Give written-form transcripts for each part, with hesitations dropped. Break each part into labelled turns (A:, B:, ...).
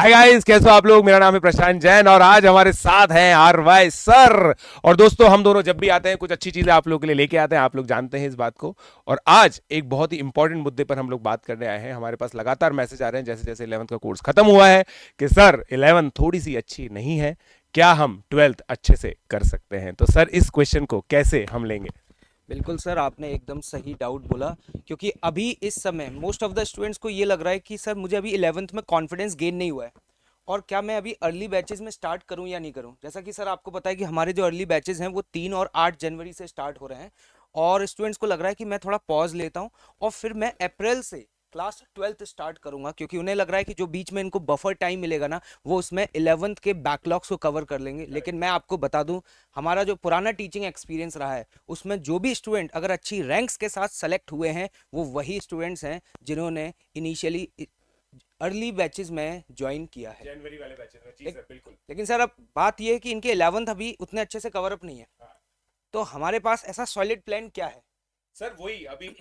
A: Hi guys, कैसे हो आप लोग। मेरा नाम है प्रशांत जैन और आज हमारे साथ हैं आरवाई सर। और दोस्तों, हम दोनों जब भी आते हैं कुछ अच्छी चीजें आप लोगों के लिए लेके आते हैं, आप लोग जानते हैं इस बात को। और आज एक बहुत ही इंपॉर्टेंट मुद्दे पर हम लोग बात करने आए हैं। हमारे पास लगातार मैसेज आ रहे हैं जैसे जैसे 11th का कोर्स खत्म हुआ है कि सर 11th थोड़ी सी अच्छी नहीं है, क्या हम 12th अच्छे से कर सकते हैं। तो सर, इस क्वेश्चन को कैसे हम लेंगे।
B: बिल्कुल सर, आपने एकदम सही डाउट बोला। क्योंकि अभी इस समय मोस्ट ऑफ द स्टूडेंट्स को ये लग रहा है कि सर मुझे अभी 11th में कॉन्फिडेंस गेन नहीं हुआ है और क्या मैं अभी अर्ली बैचेस में स्टार्ट करूं या नहीं करूं। जैसा कि सर आपको पता है कि हमारे जो अर्ली बैचेस हैं वो 3 और 8 जनवरी से स्टार्ट हो रहे हैं और स्टूडेंट्स को लग रहा है कि मैं थोड़ा पॉज लेता हूं और फिर मैं अप्रैल से क्लास 12th स्टार्ट करूंगा, क्योंकि उन्हें लग रहा है कि जो बीच में इनको बफर टाइम मिलेगा ना, वो उसमें 11th के बैकलॉग्स को कवर कर लेंगे। लेकिन मैं आपको बता दूं, हमारा जो पुराना टीचिंग एक्सपीरियंस रहा है उसमें जो भी स्टूडेंट अगर अच्छी रैंक्स के साथ सेलेक्ट हुए हैं वो वही स्टूडेंट्स हैं जिन्होंने इनिशियली अर्ली बैचेस में ज्वाइन किया है।
A: जनवरी वाले बैचेस में, जी सर, बिल्कुल।
B: लेकिन सर अब बात यह है कि इनके 11th अभी उतने अच्छे से कवर अप नहीं है,
A: हाँ।
B: तो हमारे पास ऐसा सॉलिड प्लान क्या है।
A: सर वही अभी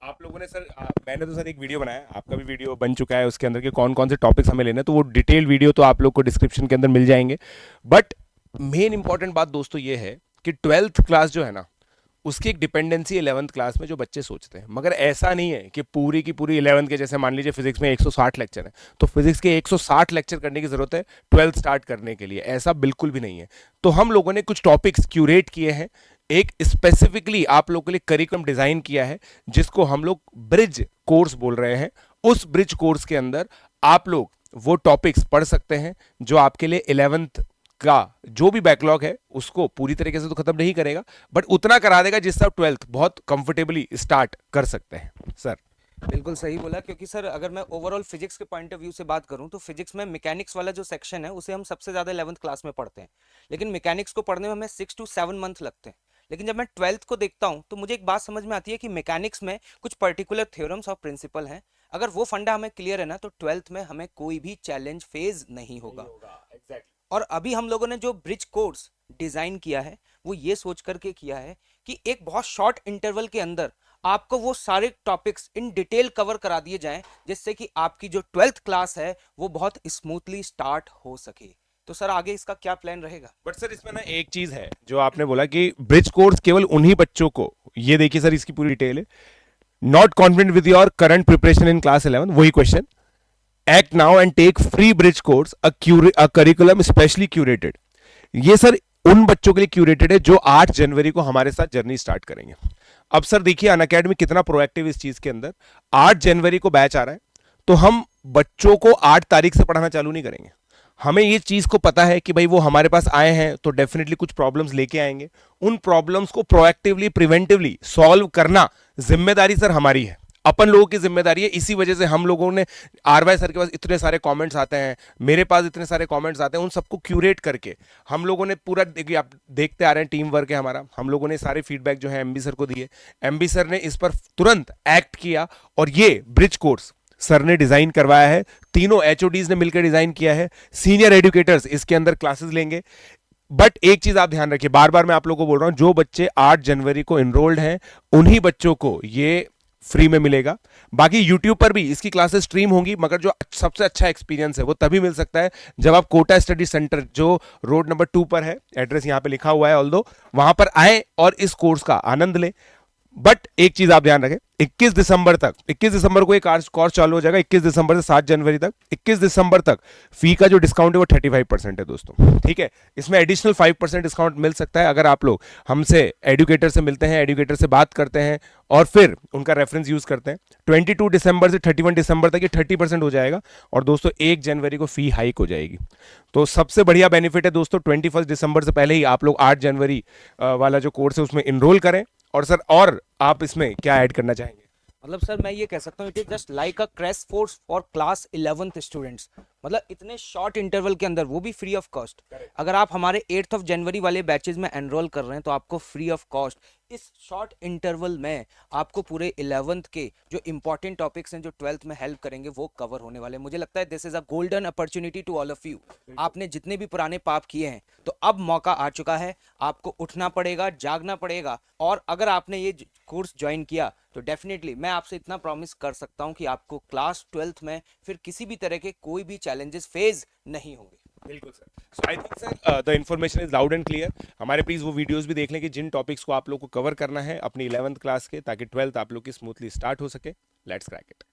A: आप लोगों ने सर मैंने तो सर एक वीडियो बनाया, आपका भी वीडियो बन चुका है, उसके अंदर के कौन कौन से टॉपिक्स हमें लेने हैं, तो वो डिटेल वीडियो तो आप लोग को डिस्क्रिप्शन के अंदर मिल जाएंगे। बट मेन इंपॉर्टेंट बात दोस्तों ये है कि 12th क्लास जो है ना, उसकी एक डिपेंडेंसी 11th क्लास में जो बच्चे सोचते हैं, मगर ऐसा नहीं है कि पूरी की पूरी 11th के जैसे मान लीजिए फिजिक्स में 160 लेक्चर है तो फिजिक्स के 160 लेक्चर करने की जरूरत है 12th स्टार्ट करने के लिए, ऐसा बिल्कुल भी नहीं है। तो हम लोगों ने कुछ टॉपिक्स क्यूरेट किए हैं, एक स्पेसिफिकली आप लोगों के लिए करिकुलम डिजाइन किया है जिसको हम लोग ब्रिज कोर्स बोल रहे हैं। उस ब्रिज कोर्स के अंदर आप लोग वो टॉपिक्स पढ़ सकते हैं जो आपके लिए 11th का जो भी बैकलॉग है उसको पूरी तरीके से तो खत्म नहीं करेगा, बट उतना करा देगा जिससे आप 12th बहुत कंफर्टेबली स्टार्ट कर सकते हैं सर।
B: बिल्कुल सही बोला, क्योंकि सर अगर मैं ओवरऑल फिजिक्स के पॉइंट ऑफ व्यू से बात करूं तो फिजिक्स में मैकेनिक्स वाला जो सेक्शन है उसे हम सबसे ज़्यादा 11th क्लास में पढ़ते हैं। लेकिन मैकेनिक्स को पढ़ने में हमें 6 to 7 मंथ लगते हैं। लेकिन जब मैं 12th को देखता हूं तो मुझे एक बात समझ में आती है कि मैकेनिक्स में कुछ पर्टिकुलर थ्योरम्स और प्रिंसिपल हैं। अगर वो फंडा हमें क्लियर है ना, तो 12th में हमें कोई भी चैलेंज फेज नहीं
A: नहीं
B: होगा।
A: होगा, एग्जैक्टली।
B: और अभी हम लोगों ने जो ब्रिज कोर्स डिजाइन किया है वो ये सोच करके किया है कि एक बहुत शॉर्ट इंटरवल के अंदर आपको वो सारे टॉपिक्स इन डिटेल कवर करा दिए जाएं, जिससे कि आपकी जो 12th क्लास है वो बहुत स्मूथली स्टार्ट हो सके। तो सर आगे इसका क्या प्लान रहेगा।
A: बट सर इसमें ना एक चीज है जो आपने बोला कि ब्रिज कोर्स केवल उन्हीं बच्चों को, ये देखिए सर इसकी पूरी डिटेल है। Not confident with your current preparation in class 11, वही question. Act now and take free bridge course, a curriculum specially curated. ये सर उन बच्चों के लिए क्यूरेटेड है जो 8 जनवरी को हमारे साथ जर्नी स्टार्ट करेंगे। अब सर देखिए अनअकैडमी कितना प्रोएक्टिव इस चीज के अंदर। 8 जनवरी को बैच आ रहा है तो हम बच्चों को 8 तारीख से पढ़ाना चालू नहीं करेंगे। हमें ये चीज को पता है कि भाई वो हमारे पास आए हैं तो डेफिनेटली कुछ प्रॉब्लम्स लेके आएंगे। उन प्रॉब्लम्स को प्रोएक्टिवली प्रिवेंटिवली सॉल्व करना जिम्मेदारी सर हमारी है, अपन लोगों की जिम्मेदारी है। इसी वजह से हम लोगों ने आरवाई सर के पास इतने सारे कमेंट्स आते हैं, मेरे पास इतने सारे कमेंट्स आते हैं, उन सबको क्यूरेट करके हम लोगों ने पूरा, देखिए आप देखते आ रहे हैं टीम वर्क है हमारा, हम लोगों ने सारे फीडबैक जो है एमबी सर को दिए। एमबी सर ने इस पर तुरंत एक्ट किया और ये ब्रिज कोर्स सर ने डिजाइन करवाया है, तीनों एचओडीज ने मिलकर डिजाइन किया है, सीनियर एजुकेटर्स इसके अंदर क्लासेस लेंगे। बट एक चीज आप ध्यान रखिए, बार बार मैं आप लोगों को बोल रहा हूं, जो बच्चे 8 जनवरी को इनरोल्ड हैं उन्हीं बच्चों को ये फ्री में मिलेगा। बाकी यूट्यूब पर भी इसकी क्लासेस स्ट्रीम होंगी, मगर जो सबसे अच्छा एक्सपीरियंस है वो तभी मिल सकता है जब आप कोटा स्टडी सेंटर जो रोड नंबर 2 पर है, एड्रेस यहां पे लिखा हुआ है ऑल्दो, वहां पर आए और इस कोर्स का आनंद लें। बट एक चीज आप ध्यान रखें, 21 दिसंबर तक, 21 दिसंबर को एक कोर्स चालू हो जाएगा, 21 दिसंबर से 7 जनवरी तक, 21 दिसंबर तक फी का जो डिस्काउंट है वो 35% है दोस्तों, ठीक है। इसमें एडिशनल 5% डिस्काउंट मिल सकता है अगर आप लोग हमसे एडुकेटर से मिलते हैं, एडुकेटर से बात करते हैं और फिर उनका रेफरेंस यूज करते हैं। 22 दिसंबर से 31 दिसंबर तक ये 30% हो जाएगा और दोस्तों 1 जनवरी को फी हाइक हो जाएगी। तो सबसे बढ़िया बेनिफिट है दोस्तों, 21 दिसंबर से पहले ही आप लोग 8 जनवरी वाला जो कोर्स है उसमें इनरोल करें। और सर और आप इसमें क्या ऐड करना चाहेंगे।
B: मतलब सर मैं ये कह सकता हूँ, it is just like a crash course for class 11th students. मतलब इतने शॉर्ट इंटरवल के अंदर, वो भी फ्री ऑफ कॉस्ट। अगर आप हमारे 8th ऑफ जनवरी वाले बैचेज में एनरोल कर रहे हैं तो आपको फ्री ऑफ कॉस्ट इस शॉर्ट इंटरवल में आपको पूरे 11th के जो इंपॉर्टेंट टॉपिक्स हैं जो 12th में हेल्प करेंगे वो कवर होने वाले हैं। मुझे लगता है this is a golden opportunity to all of you. आपने जितने भी पुराने पाप किए हैं तो अब मौका आ चुका है, आपको उठना पड़ेगा, जागना पड़ेगा। और अगर आपने ये कोर्स ज्वाइन किया तो डेफिनेटली मैं आपसे इतना प्रॉमिस कर सकता हूं कि आपको क्लास 12th में फिर किसी भी तरह के कोई भी चैलेंजेस फेस नहीं होंगे।
A: बिल्कुल sir. So I think sir the information is loud and clear. हमारे प्लीज वो वीडियोस भी देख लें कि जिन टॉपिक्स को आप लोग को कवर करना है अपनी 11th क्लास के, ताकि 12th आप लोग की स्मूथली स्टार्ट हो सके। Let's crack it.